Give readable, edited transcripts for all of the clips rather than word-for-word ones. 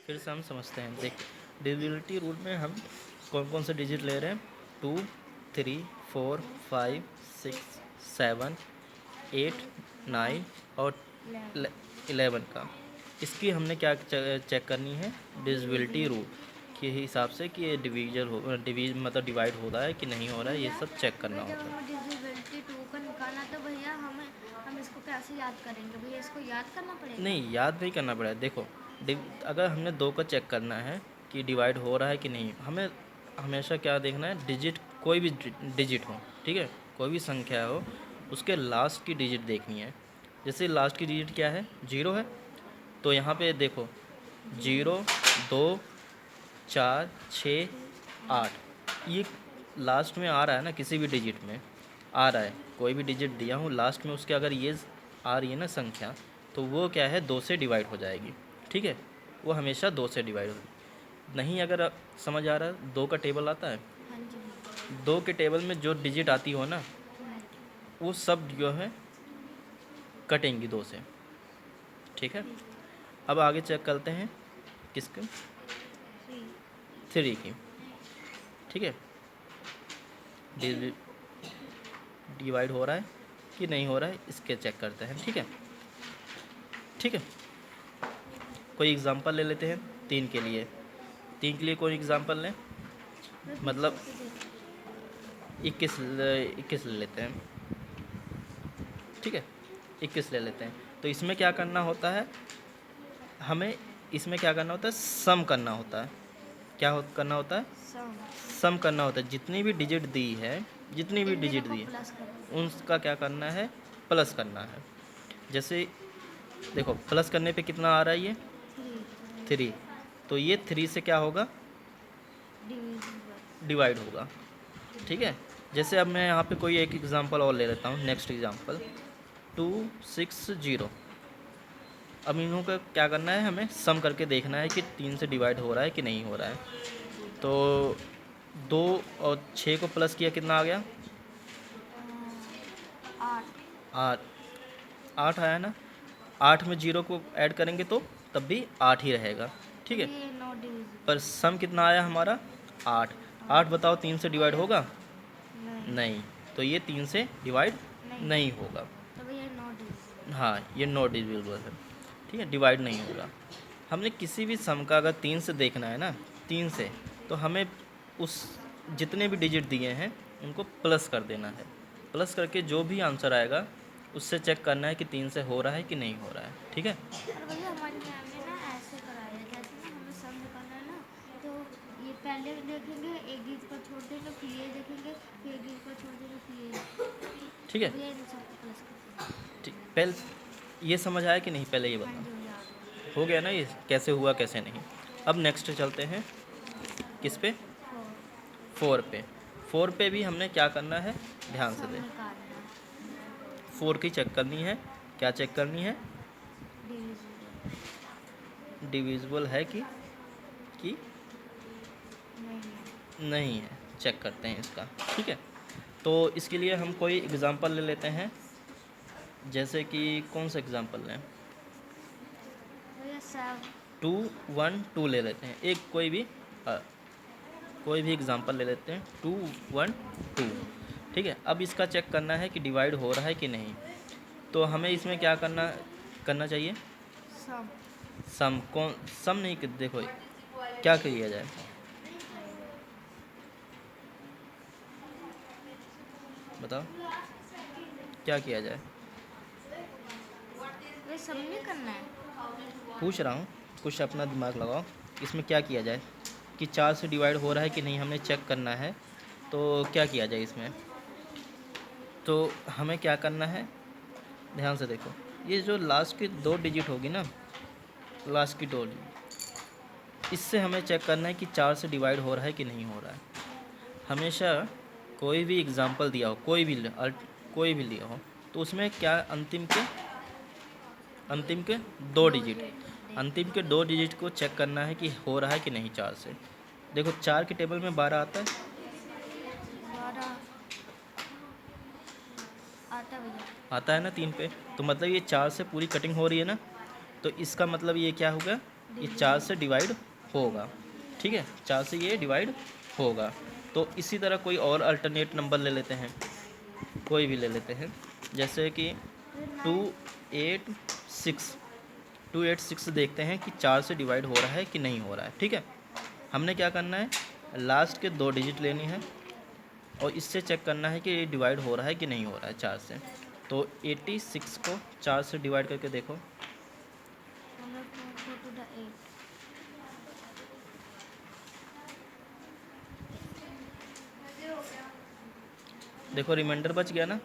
फिर से हम समझते हैं। देख, डिविजिबिलिटी रूल में हम कौन कौन से डिजिट ले रहे हैं, 2, 3, 4, 5, 6, 7, 8, 9 और 11 का। इसकी हमने क्या चेक करनी है, डिविजिबिलिटी रूल के हिसाब से कि ये मतलब डिवाइड हो रहा है कि नहीं हो रहा है, ये सब चेक करना जब होता है। हमें डिविजिबिलिटी 2 का निकालना तो भैया हम इसको कैसे याद करेंगे भैया, इसको याद करना पड़ेगा। नहीं, याद नहीं करना पड़ेगा। देखो, अगर हमने 2 का चेक करना है कि डिवाइड हो रहा है कि नहीं, हमें हमेशा क्या देखना है, डिजिट, कोई भी डिजिट हो, ठीक है, कोई भी संख्या हो, उसके लास्ट की डिजिट देखनी है। जैसे लास्ट की डिजिट क्या है, 0 है, तो यहाँ पे देखो 0, 2, 4, 6, 8, ये लास्ट में आ रहा है ना, किसी भी डिजिट में आ रहा है, कोई भी डिजिट दिया हूँ लास्ट में उसके अगर ये आ रही है ना संख्या, तो वो क्या है, 2 से डिवाइड हो जाएगी, ठीक है, वो हमेशा 2 से डिवाइड होगी। नहीं, अगर समझ आ रहा है, 2 का टेबल आता है, हाँ जी। 2 के टेबल में जो डिजिट आती हो ना, वो सब जो है कटेंगी 2 से, ठीक है। अब आगे चेक करते हैं किसके, 3 की, ठीक है। डिवाइड हो रहा है कि नहीं हो रहा है, इसके चेक करते हैं, ठीक है, ठीक है। कोई एग्जांपल ले लेते हैं 3 के लिए। 3 के लिए कोई एग्जांपल लें, मतलब 21 ले लेते हैं, ठीक है, 21 ले लेते हैं। तो इसमें क्या करना होता है, हमें इसमें क्या करना होता है, सम करना होता है। क्या करना होता है, सम करना होता है। जितनी भी डिजिट दी है, जितनी भी डिजिट दी है, उनका क्या करना है, प्लस करना है। जैसे देखो, प्लस करने पे कितना आ रहा है, ये 3, तो ये 3 से क्या होगा, डिवाइड होगा, ठीक है। जैसे अब मैं यहाँ पे कोई एक एग्जांपल और ले लेता हूँ, नेक्स्ट एग्जांपल 2, 6, 0। अब इन्हों का क्या करना है, हमें सम करके देखना है कि 3 से डिवाइड हो रहा है कि नहीं हो रहा है। तो 2 और 6 को प्लस किया, कितना आ गया, 8, 8 आया ना। 8 में 0 को ऐड करेंगे तो तब भी 8 ही रहेगा, ठीक है। पर सम कितना आया हमारा, 8। 8 बताओ 3 से डिवाइड होगा, नहीं, तो ये 3 से डिवाइड नहीं होगा। हाँ, ये नॉट डिविजिबल है, ठीक है, डिवाइड नहीं होगा। हमने किसी भी सम का अगर 3 से देखना है ना, 3 से, तो हमें उस जितने भी डिजिट दिए हैं उनको प्लस कर देना है। प्लस करके जो भी आंसर आएगा उससे चेक करना है कि 3 से हो रहा है कि नहीं हो रहा है, ठीक है। और भैया हमारी मैम ने ना ऐसे कराया, जैसे ना हमें सम निकालना है ना, तो ये पहले देखेंगे, एक डिजिट को छोड़ देंगे, फिर ये देखेंगे, फिर एक डिजिट को छोड़ देंगे, फिर ये, ठीक है, भैया इन सबको प्लस करते हैं। ठीक। पहले ये समझ आया कि नहीं, पहले ये हाँ बताओ, जी भैया। हो गया ना ये कैसे हुआ कैसे नहीं। अब नेक्स्ट चलते हैं किस पे, 4 पे। 4 पे भी हमने क्या करना है, ध्यान से सम दें। निकालना है, 4 की चेक करनी है, क्या चेक करनी है, डिविजिबल डिविजिबल है कि नहीं है। नहीं है, चेक करते हैं इसका, ठीक है। तो इसके लिए हम कोई एग्ज़ाम्पल ले लेते हैं, जैसे कि कौन सा एग्ज़ाम्पल लें, भैया 7 2, 1, 2 ले लेते हैं, एक कोई भी एग्ज़ाम्पल ले लेते हैं, 2, 1, 2, ठीक है। अब इसका चेक करना है कि डिवाइड हो रहा है कि नहीं। तो हमें इसमें क्या करना करना चाहिए, सम सम नहीं देखो क्या किया जाए, बताओ क्या किया जाए, वे सम नहीं करना है। पूछ रहा हूँ, कुछ अपना दिमाग लगाओ। इसमें क्या किया जाए कि 4 से डिवाइड हो रहा है कि नहीं, हमने चेक करना है, तो क्या किया जाए इसमें। तो हमें क्या करना है, ध्यान से देखो, ये जो लास्ट की 2 डिजिट होगी ना, लास्ट की 2 डिजिट, इससे हमें चेक करना है कि 4 से डिवाइड हो रहा है कि नहीं हो रहा है। हमेशा कोई भी एग्जांपल दिया हो, कोई भी लिया हो, तो उसमें क्या अंतिम के 2 डिजिट, अंतिम के 2 डिजिट को चेक करना है कि हो रहा है कि नहीं 4 से। देखो 4 के टेबल में 12 आता है, 12 आता है भैया। आता है ना 3 पे, तो मतलब ये 4 से पूरी कटिंग हो रही है ना, तो इसका मतलब ये क्या होगा, ये 4 से डिवाइड होगा, ठीक है, 4 से ये डिवाइड होगा। तो इसी तरह कोई और अल्टरनेट नंबर ले लेते हैं, कोई भी ले लेते हैं, जैसे कि 286 286 देखते हैं कि 4 से डिवाइड हो रहा है कि नहीं हो रहा है, ठीक है। हमने क्या करना है, लास्ट के 2 डिजिट लेनी है और इससे चेक करना है कि ये डिवाइड हो रहा है कि नहीं हो रहा है 4 से। तो 86 को 4 से डिवाइड करके देखो, 104 to the 8. देखो रिमाइंडर बच गया ना,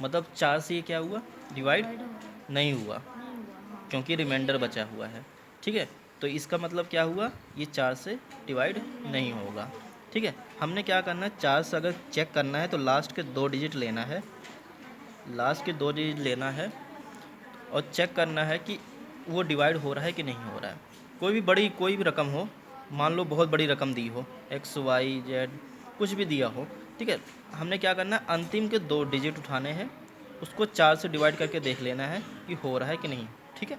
मतलब 4 से ये क्या हुआ, डिवाइड Divide होगा नहीं हुआ, नहीं हुआ हाँ क्योंकि रिमाइंडर बचा हुआ है, ठीक है। तो इसका मतलब क्या हुआ, ये 4 से डिवाइड नहीं होगा, ठीक है। हमने क्या करना है, 4 से अगर चेक करना है तो लास्ट के 2 डिजिट लेना है, लास्ट के 2 डिजिट लेना है और चेक करना है कि वो डिवाइड हो रहा है कि नहीं हो रहा है। कोई भी रकम हो, मान लो बहुत बड़ी रकम दी हो, XYZ कुछ भी दिया हो, ठीक है। हमने क्या करना है, अंतिम के 2 डिजिट उठाने हैं, उसको 4 से डिवाइड करके देख लेना है कि हो रहा है कि नहीं, ठीक है।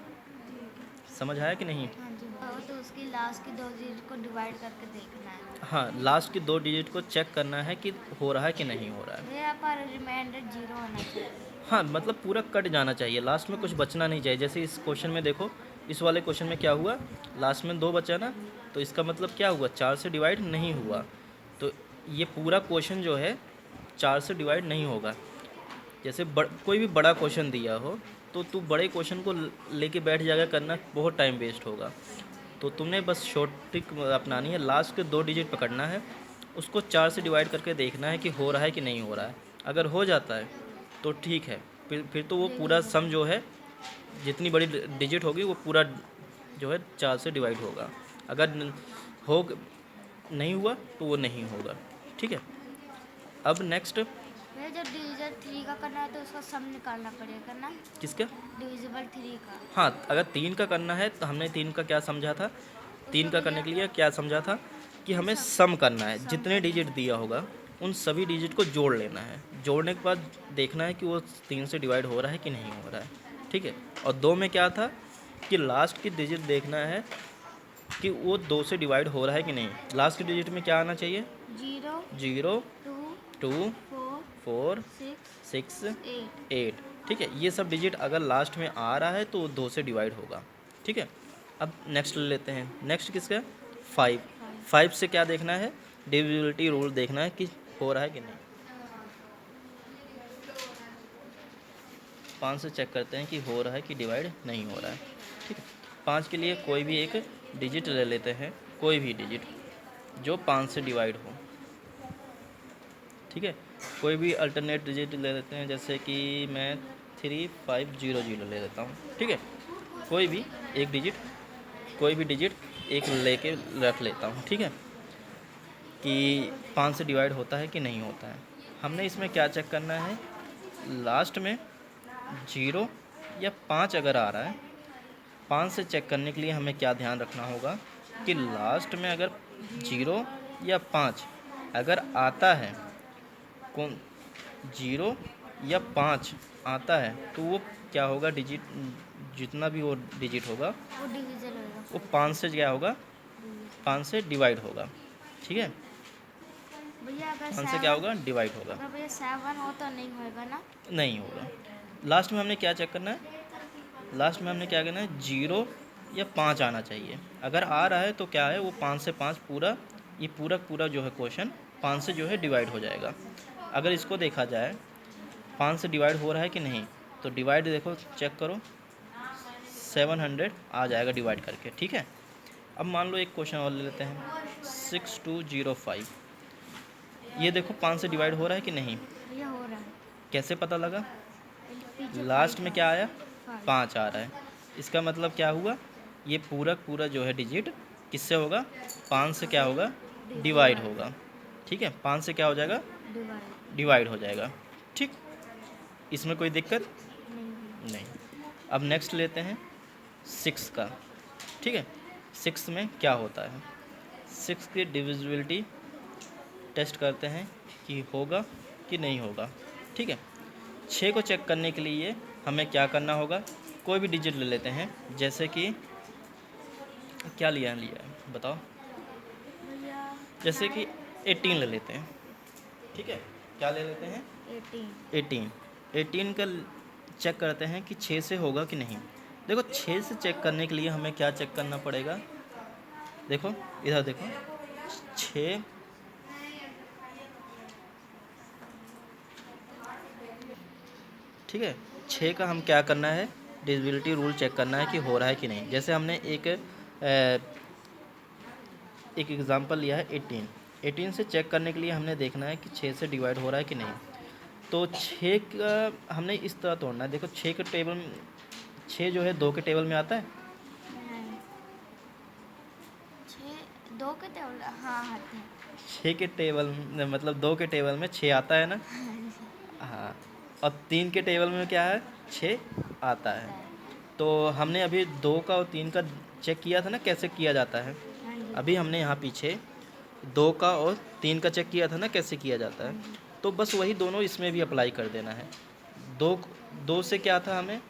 समझ आया कि नहीं? हाँ जी तो उसकी लास्ट की 2 डिजिट को डिवाइड करके देखना है। हाँ, लास्ट के 2 डिजिट को चेक करना है कि हो रहा है कि नहीं हो रहा है। भैया पर रिमाइंडर 0 होना चाहिए। हाँ, मतलब पूरा कट जाना चाहिए, लास्ट में कुछ बचना नहीं चाहिए। जैसे इस क्वेश्चन में देखो, इस वाले क्वेश्चन में क्या हुआ, लास्ट में 2 बचा ना, तो इसका मतलब क्या हुआ, 4 से डिवाइड नहीं हुआ। तो ये पूरा क्वेश्चन जो है 4 से डिवाइड नहीं होगा। जैसे कोई भी बड़ा क्वेश्चन दिया हो तो तू बड़े क्वेश्चन को लेके बैठ जाएगा करना, बहुत टाइम वेस्ट होगा। तो तुमने बस शॉर्ट ट्रिक अपनानी है, लास्ट के 2 डिजिट पकड़ना है, उसको 4 से डिवाइड करके देखना है कि हो रहा है कि नहीं हो रहा है। अगर हो जाता है तो ठीक है, फिर तो वो पूरा सम जो है, जितनी बड़ी डिजिट होगी वो पूरा जो है 4 से डिवाइड होगा। अगर हो नहीं हुआ तो वो नहीं होगा, ठीक है। अब नेक्स्ट भैया जब डिविजन 3 का करना है तो उसका सम निकालना पड़ेगा ना, किसका? डिविजिबल 3 का। हाँ, अगर 3 का करना है तो हमने 3 का क्या समझा था, 3 का करने के लिए क्या समझा था कि हमें सम करना है, जितने डिजिट दिया होगा उन सभी डिजिट को जोड़ लेना है। जोड़ने के बाद देखना है कि वो 3 से डिवाइड हो रहा है कि नहीं हो रहा है, ठीक है। और 2 में क्या था कि लास्ट की डिजिट देखना है कि वो 2 से डिवाइड हो रहा है कि नहीं। लास्ट की डिजिट में क्या आना चाहिए, 0 0 2 2 4 4 6 6 8। 8, ठीक है। ये सब डिजिट अगर लास्ट में आ रहा है तो वो 2 से डिवाइड होगा, ठीक है। अब नेक्स्ट ले लेते हैं, नेक्स्ट किसका, 5। 5 से क्या देखना है, डिविजिबिलिटी रूल देखना है कि हो रहा है कि नहीं। 5 से चेक करते हैं कि हो रहा है कि डिवाइड नहीं हो रहा है, ठीक है। 5 के लिए कोई भी एक डिजिट ले लेते हैं, कोई भी डिजिट जो 5 से डिवाइड हो, ठीक है। कोई भी अल्टरनेट डिजिट ले लेते हैं, जैसे कि मैं 3500 ले लेता हूँ, ठीक है। कोई भी एक डिजिट, कोई भी डिजिट एक लेके रख लेता हूँ, ठीक है, कि 5 से डिवाइड होता है कि नहीं होता है। हमने इसमें क्या चेक करना है, लास्ट में 0 या 5 अगर आ रहा है, 5 से चेक करने के लिए हमें क्या ध्यान रखना होगा कि लास्ट में अगर 0 या 5 अगर आता है, कौन 0 या 5 आता है तो वो क्या होगा, डिजिट जितना भी वो डिजिट होगा वो डिविजन होगा। वो 5 से क्या होगा, 5 से डिवाइड होगा, ठीक है। भैया अगर 5 से क्या होगा, डिवाइड होगा, अगर भैया 7 हो तो नहीं होएगा ना। नहीं होगा। लास्ट में हमने क्या चेक करना है, लास्ट में हमने क्या करना है, 0 या 5 आना चाहिए। अगर आ रहा है तो क्या है, वो 5 से 5 पूरा, ये पूरा जो है क्वेश्चन 5 से जो है डिवाइड हो जाएगा। अगर इसको देखा जाए 5 से डिवाइड हो रहा है कि नहीं, तो डिवाइड देखो, चेक करो, 700 आ जाएगा डिवाइड करके, ठीक है। अब मान लो एक क्वेश्चन और ले लेते हैं, 6205। ये देखो 5 से डिवाइड हो रहा है कि नहीं, भैया हो रहा है। कैसे पता लगा, पीछे लास्ट 5 में है। क्या आया, 5। 5 आ रहा है। इसका मतलब क्या हुआ, ये पूरा जो है डिजिट किससे होगा, 5 से क्या होगा, डिवाइड होगा, ठीक है। 5 से क्या हो जाएगा, डिवाइड डिवाइड हो जाएगा, ठीक। इसमें कोई दिक्कत नहीं। नहीं। अब नेक्स्ट लेते हैं 6 का, ठीक है। 6 में क्या होता है, 6 की डिविजिबिलिटी टेस्ट करते हैं कि होगा कि नहीं होगा, ठीक है। 6 को चेक करने के लिए हमें क्या करना होगा, कोई भी डिजिट ले लेते हैं, जैसे कि क्या लिया है बताओ। भैया जैसे कि 18 ले लेते हैं, ठीक है, क्या ले लेते हैं 18। 18। 18 का चेक करते हैं कि 6 से होगा कि नहीं। देखो 6 से चेक करने के लिए हमें क्या चेक करना पड़ेगा, देखो इधर देखो 6, ठीक है, 6 का हम क्या करना है, डिविजिबिलिटी रूल चेक करना है कि हो रहा है कि नहीं। जैसे हमने एक एग्जांपल लिया है 18। 18 से चेक करने के लिए हमने देखना है कि 6 से डिवाइड हो रहा है कि नहीं। तो 6 का हमने इस तरह तोड़ना है, देखो 6 के टेबल में 6 जो है 2 के टेबल में आता है। नहीं, 6 2 के टेबल, हाँ आते हैं। 6 के टेबल में मतलब 2 के टेबल में 6 आता है ना। हाँ जी, हाँ, और 3 के टेबल में क्या है, 6 आता आता है। है। तो हमने अभी 2 का और 3 का चेक किया था ना, कैसे किया जाता है। हाँ जी, अभी हमने यहाँ पीछे 2 का और 3 का चेक किया था ना, कैसे किया जाता हाँ है। जी। तो बस वही दोनों इसमें भी अप्लाई कर देना है। 2 2 से क्या था हमें,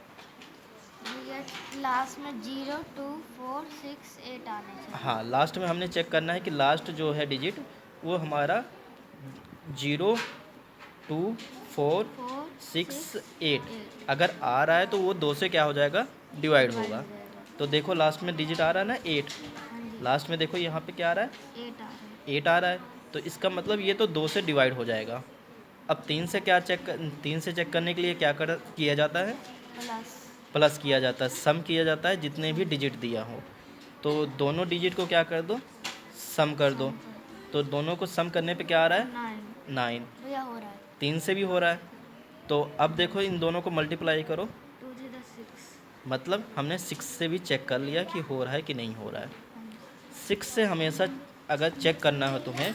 भैया लास्ट में 0 2 4 6 8 आने चाहिए। हाँ लास्ट में हमने चेक करना है कि लास्ट जो है डिजिट वो हमारा 0 2 4 4 6 6 8 8 अगर आ रहा है तो वो 2 से क्या हो जाएगा, डिवाइड डिवाइड होगा। हो जाएगा। तो देखो लास्ट में डिजिट आ रहा है ना 8, हाँ जी, लास्ट में देखो यहाँ पे क्या आ रहा है, 8 आ रहा है। 8 आ रहा है। तो इसका मतलब ये तो 2 से डिवाइड हो जाएगा। अब 3 से क्या 3 से चेक करने के लिए क्या किया जाता है, प्लस प्लस किया जाता है, सम किया जाता है जितने भी डिजिट दिया हो। तो दोनों डिजिट को क्या कर दो, सम कर दो। सम कर तो दोनों को सम करने पे क्या आ रहा है, 9 9। भैया हो रहा है। 3 से भी हो रहा है। तो अब देखो इन दोनों को मल्टीप्लाई करो, 2 0 6। मतलब हमने 6 से भी चेक कर लिया कि हो रहा है कि नहीं हो रहा है। हाँ जी, 6 से हमेशा अगर चेक करना हो तुम्हें,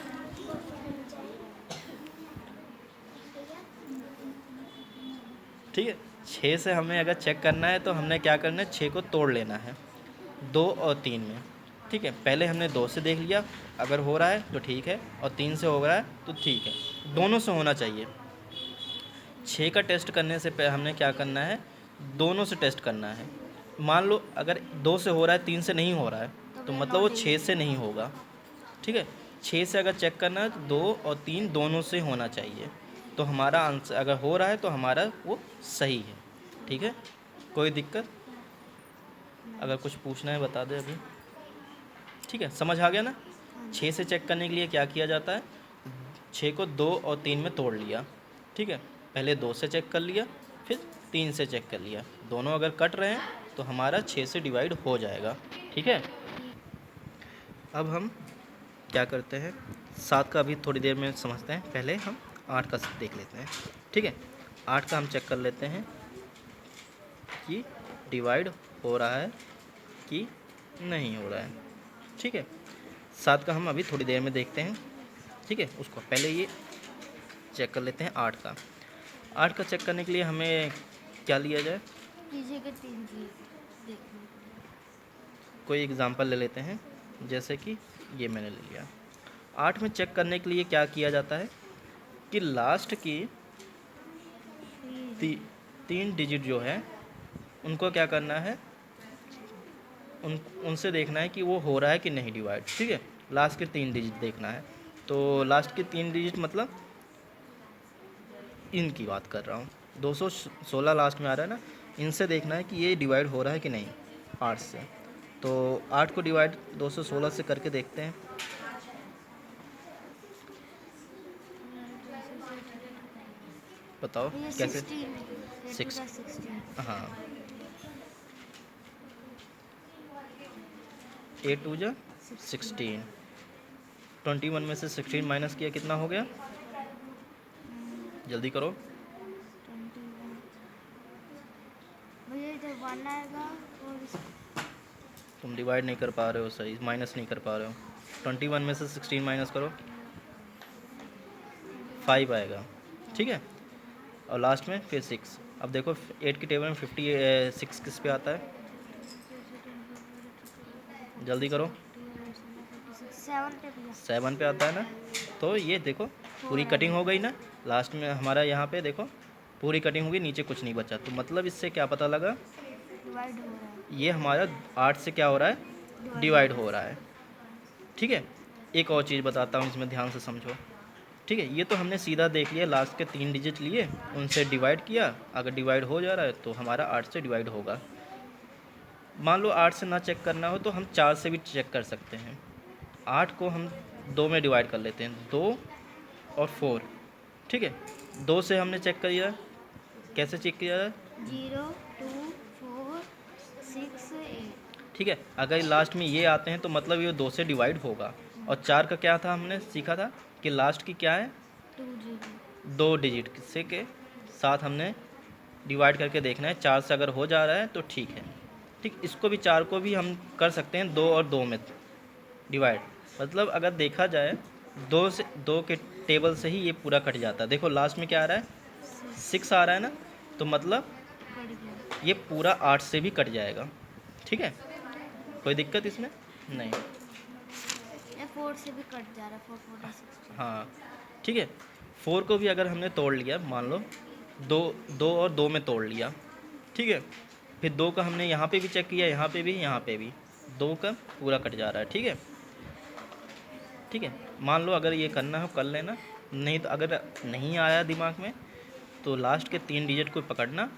ठीक है, 6 से हमें अगर चेक करना है तो हमने क्या करना है, 6 को तोड़ लेना है 2 और 3 में। ठीक है, पहले हमने 2 से देख लिया, अगर हो रहा है तो ठीक है, और 3 से हो रहा है तो ठीक है, दोनों से होना चाहिए। 6 का टेस्ट करने से पहले हमने क्या करना है, दोनों से टेस्ट करना है। मान लो अगर 2 से हो रहा है 3 से नहीं हो रहा है, तो भैया मतलब वो not 6 से नहीं होगा। ठीक है, 6 से अगर चेक करना है तो 2 और 3 दोनों से होना चाहिए। तो हमारा आंसर अगर हो रहा है तो हमारा वो सही है। ठीक है, कोई दिक्कत, अगर कुछ पूछना है बता दे अभी। ठीक है, समझ आ गया ना। हाँ जी, 6 से चेक करने के लिए क्या किया जाता है, 6 को 2 और 3 में तोड़ लिया। ठीक है, पहले 2 से चेक कर लिया, फिर 3 से चेक कर लिया, दोनों अगर कट रहे हैं तो हमारा 6 से डिवाइड हो जाएगा। ठीक है, अब हम क्या करते हैं, 7 का अभी थोड़ी देर में समझते हैं, पहले हम 8 का देख लेते हैं। ठीक है, 8 का हम चेक कर लेते हैं कि डिवाइड हो रहा है कि नहीं हो रहा है। ठीक है, 7 का हम अभी थोड़ी देर में देखते हैं। ठीक है, उसको पहले ये चेक कर लेते हैं 8 का। 8 का चेक करने के लिए हमें क्या लिया जाए, पीछे के 3 चीज देखने। कोई एग्ज़ाम्पल ले लेते हैं, जैसे कि ये मैंने ले लिया। 8 में चेक करने के लिए क्या किया जाता है कि लास्ट की 3 डिजिट जो है उनको क्या करना है, उनसे देखना है कि वो हो रहा है कि नहीं डिवाइड। ठीक है, लास्ट के 3 डिजिट देखना है। तो लास्ट के 3 डिजिट मतलब इनकी बात कर रहा हूँ, 216 लास्ट में आ रहा है ना, इनसे देखना है कि ये डिवाइड हो रहा है कि नहीं 8 से। तो 8 को डिवाइड 216 से करके देखते हैं। बताओ भैया कैसे। 16 सिक्स 16। हाँ, 8 2 जा 16, 21 में से 16 माइनस किया कितना हो गया, जल्दी करो। 21 भैया इधर 1 आएगा और तुम डिवाइड नहीं कर पा रहे हो, सही माइनस नहीं कर पा रहे हो। 21 में से 16 माइनस करो, 5 आएगा। ठीक है, और लास्ट में फिर 6। अब देखो 8 की टेबल में 56 किस पे आता है, जल्दी करो। 7 पे भैया 7 पे आता है ना। तो ये देखो पूरी कटिंग हो गई ना, लास्ट में हमारा यहाँ पे देखो पूरी कटिंग हो गई, नीचे कुछ नहीं बचा। तो मतलब इससे क्या पता लगा, डिवाइड हो रहा है। ये हमारा 8 से क्या हो रहा है, डिवाइड हो रहा है। ठीक है, एक और चीज़ बताता हूँ, इसमें ध्यान से समझो। ठीक है, ये तो हमने सीधा देख लिया, लास्ट के 3 डिजिट लिए, उनसे डिवाइड किया, अगर डिवाइड हो जा रहा है तो हमारा 8 से डिवाइड होगा। मान लो 8 से ना चेक करना हो तो हम 4 से भी चेक कर सकते हैं। 8 को हम 2 में डिवाइड कर लेते हैं, 2 और 4। ठीक है, 2 से हमने चेक किया, कैसे चेक किया है? 0 2 4 6 8। ठीक है, अगर लास्ट में ये आते हैं तो मतलब ये 2 से डिवाइड होगा। और 4 का क्या था, हमने सीखा था कि लास्ट की क्या है, 2 0। 2 डिजिट से के साथ हमने डिवाइड करके देखना है। 4 से अगर हो जा रहा है तो ठीक है। ठीक, इसको भी 4 को भी हम कर सकते हैं 2 और 2 में डिवाइड। मतलब अगर देखा जाए 2 के टेबल से ही ये पूरा कट जाता है। देखो लास्ट में क्या आ रहा है, 6 आ रहा है ना, तो मतलब कट गया। ये पूरा 8 से भी कट जाएगा। ठीक है, कोई दिक्कत इसमें नहीं। ये 4 से भी कट जा रहा है, 4 4 16। हाँ ठीक है, 4 को भी अगर हमने तोड़ लिया, मान लो 2 और 2 में तोड़ लिया। ठीक है, फिर 2 का हमने यहाँ पे भी चेक किया, यहाँ पे भी, यहाँ पे भी 2 का पूरा कट जा रहा है। ठीक है, ठीक है, मान लो अगर ये करना हो कर लेना, नहीं तो अगर नहीं आया दिमाग में तो लास्ट के 3 डिजिट को पकड़ना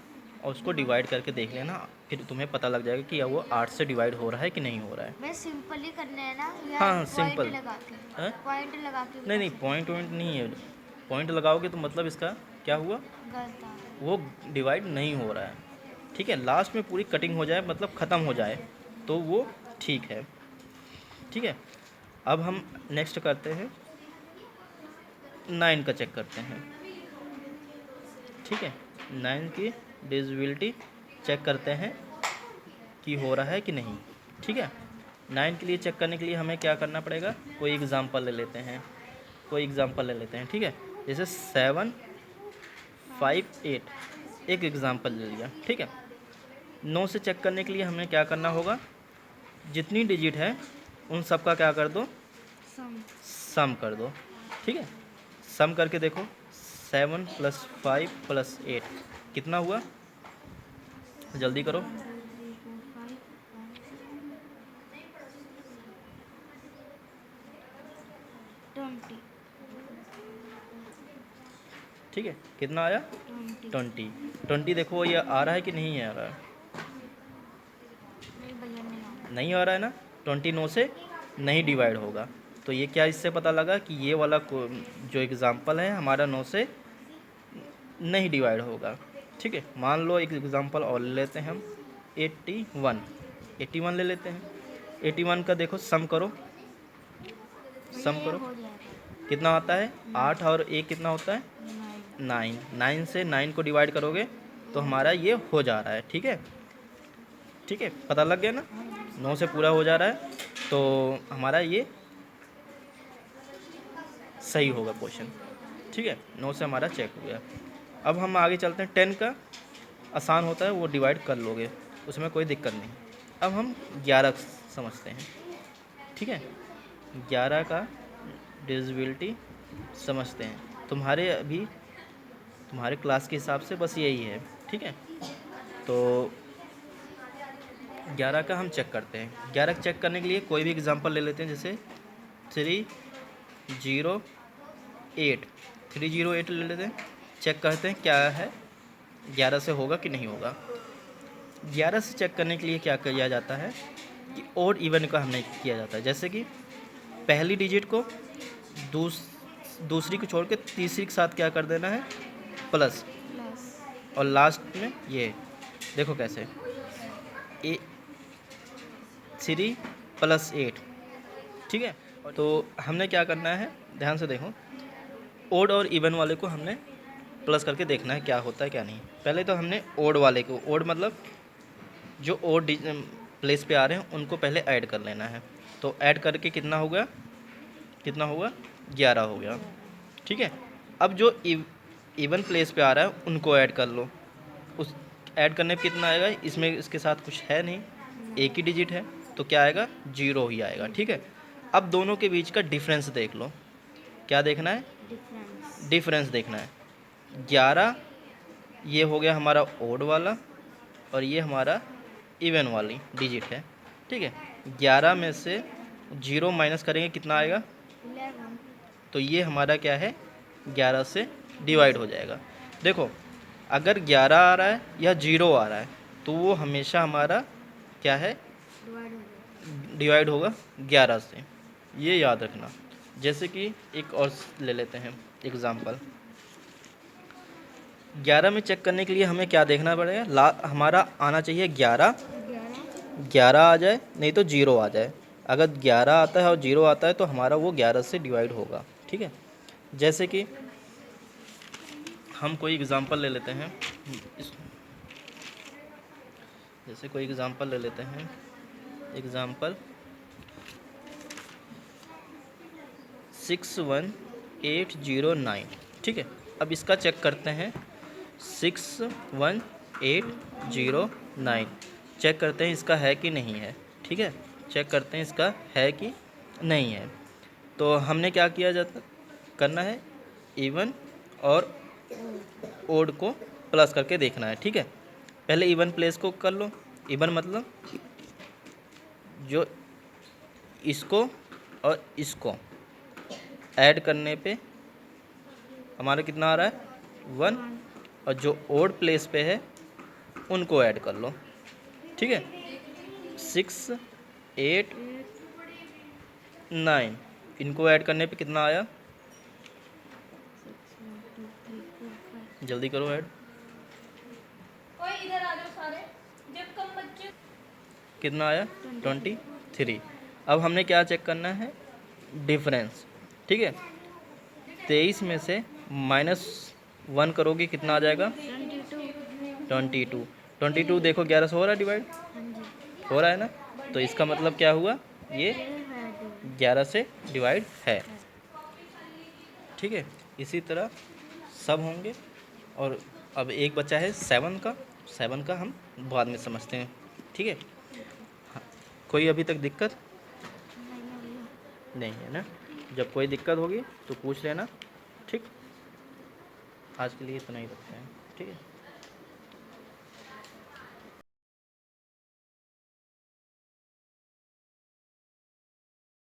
और उसको डिवाइड करके देख लेना, फिर तुम्हें पता लग जाएगा कि या वो 8 से डिवाइड हो रहा है कि नहीं हो रहा है। मैं सिंपल ही करना है ना, या हाँ सिंपल। पॉइंट लगा के? हाँ? पॉइंट लगा के नहीं नहीं, पॉइंट नहीं है। पॉइंट लगाओगे तो मतलब इसका क्या हुआ, गलत आ रहा वो डिवाइड नहीं हो रहा है। ठीक है, लास्ट में पूरी कटिंग हो जाए, मतलब ख़त्म हो जाए तो वो ठीक है। ठीक है, अब हम नेक्स्ट करते हैं 9 का चेक करते हैं। ठीक है, 9 की डिविजिबिलिटी चेक करते हैं कि हो रहा है कि नहीं। ठीक है, 9 के लिए चेक करने के लिए हमें क्या करना पड़ेगा, कोई एग्ज़ाम्पल ले लेते हैं, ठीक है। जैसे 7 5 8 एक एग्ज़ाम्पल ले लिया। ठीक है, 9 से चेक करने के लिए हमें क्या करना होगा, जितनी डिजिट है उन सब का क्या कर दो, सम। सम कर दो। ठीक है, सम करके देखो, 7 + 5 + 8 कितना हुआ, जल्दी करो। 1 2 3 4 5 20। ठीक है, कितना आया, 20। 20 देखो ये आ रहा है कि नहीं आ रहा है, नहीं भैया, नहीं आ रहा। नहीं आ रहा है ना, 20 9 से नहीं डिवाइड होगा। तो ये क्या इससे पता लगा कि ये वाला जो एग्ज़ाम्पल है हमारा 9 से नहीं डिवाइड होगा। ठीक है, मान लो एक एग्ज़ाम्पल और ले लेते हैं हम, 81 ले लेते हैं। 81 का देखो सम करो, भैया सम ये करो हो जाएगा। कितना आता है, 8 और 1 कितना होता है, 9। 9 से 9 को डिवाइड करोगे तो हमारा ये हो जा रहा है। ठीक है, ठीक है, पता लग गया ना, 9 से पूरा हो जा रहा है तो हमारा ये सही होगा क्वेश्चन। ठीक है, 9 से हमारा चेक हो गया। अब हम आगे चलते हैं, 10 का आसान होता है, वो डिवाइड कर लोगे, उसमें कोई दिक्कत नहीं। अब हम 11 समझते हैं। ठीक है, 11 का डिविजिबिलिटी समझते हैं। तुम्हारे क्लास के हिसाब से बस यही है। ठीक है, तो 11 का हम चेक करते हैं। 11 चेक करने के लिए कोई भी एग्जांपल ले लेते हैं, जैसे 308 ले लेते हैं, चेक करते हैं क्या है, 11 से होगा कि नहीं होगा। 11 से चेक करने के लिए क्या किया जाता है कि ओड इवन का हमने किया जाता है। जैसे कि पहली डिजिट को दूसरी को छोड़ के तीसरी के साथ क्या कर देना है, प्लस, प्लस। और लास्ट में ये देखो कैसे, 3 + 8। ठीक है, तो हमने क्या करना है, ध्यान से देखो, ओड और इवन वाले को हमने प्लस करके देखना है क्या होता है क्या नहीं। पहले तो हमने ओड वाले को, ओड मतलब जो ओड प्लेस पे आ रहे हैं उनको पहले ऐड कर लेना है। तो ऐड करके कितना हो गया, 11 हो गया। ठीक है, अब जो इवन प्लेस पे आ रहा है उनको ऐड कर लो। उस ऐड करने पे कितना आएगा, इसमें इसके साथ कुछ है नहीं, एक ही डिजिट है तो क्या आएगा, 0 ही आएगा। ठीक है, अब दोनों के बीच का डिफरेंस देख लो, क्या देखना है, डिफरेंस देखना है। 11 ये हो गया हमारा ओड वाला और ये हमारा इवन वाली डिजिट है। ठीक है, 11 में से 0 माइनस करेंगे कितना आएगा? 11। तो ये हमारा क्या है, 11 से डिवाइड हो जाएगा। देखो अगर 11 आ रहा है या 0 आ रहा है तो वो हमेशा हमारा क्या है, डिवाइड हो जाएगा। डिवाइड होगा 11 से, ये याद रखना। जैसे कि एक और ले लेते हैं एग्ज़ाम्पल। 11 में चेक करने के लिए हमें क्या देखना पड़ेगा, हमारा आना चाहिए 11, 11। 11 आ जाए, नहीं तो 0 आ जाए। अगर 11 आता है और 0 आता है तो हमारा वो 11 से डिवाइड होगा, ठीक है। जैसे कि हम कोई एग्ज़ाम्पल ले लेते हैं, जैसे कोई एग्ज़ाम्पल ले लेते हैं, एग्ज़ाम्पल 61809, ठीक है। अब इसका चेक करते हैं, 61809 चेक करते हैं इसका है कि नहीं है, ठीक है। चेक करते हैं इसका है कि नहीं है। तो हमने क्या किया जाता करना है, इवन और ओड को प्लस करके देखना है, ठीक है। पहले इवन प्लेस को कर लो। इवन मतलब जो इसको और इसको ऐड करने पे हमारा कितना आ रहा है, 1, और जो ओड प्लेस पे है उनको ऐड कर लो, ठीक है। 689 इनको ऐड करने पे कितना आया, 6 1 2 3 4 5। जल्दी करो ऐड। ओए इधर आ जाओ सारे, जब कम बच्चे। कितना आया, 23। अब हमने क्या चेक करना है, डिफरेंस, ठीक है। 23 में से -1 करोगे कितना आ जाएगा, 22। 22। देखो 11 से हो रहा है डिवाइड, हाँ जी। हो रहा है ना। तो इसका मतलब क्या हुआ, ये ये है डिवाइड। 11 से डिवाइड है, ठीक है। इसी तरह सब होंगे। और अब एक बचा है 7 का, 7 का हम बाद में समझते हैं, ठीक है। हाँ, कोई अभी तक दिक्कत नहीं है भैया। नहीं है ना। जब कोई दिक्कत होगी तो पूछ लेना, ठीक। आज के लिए इतना ही रखते हैं, ठीक है।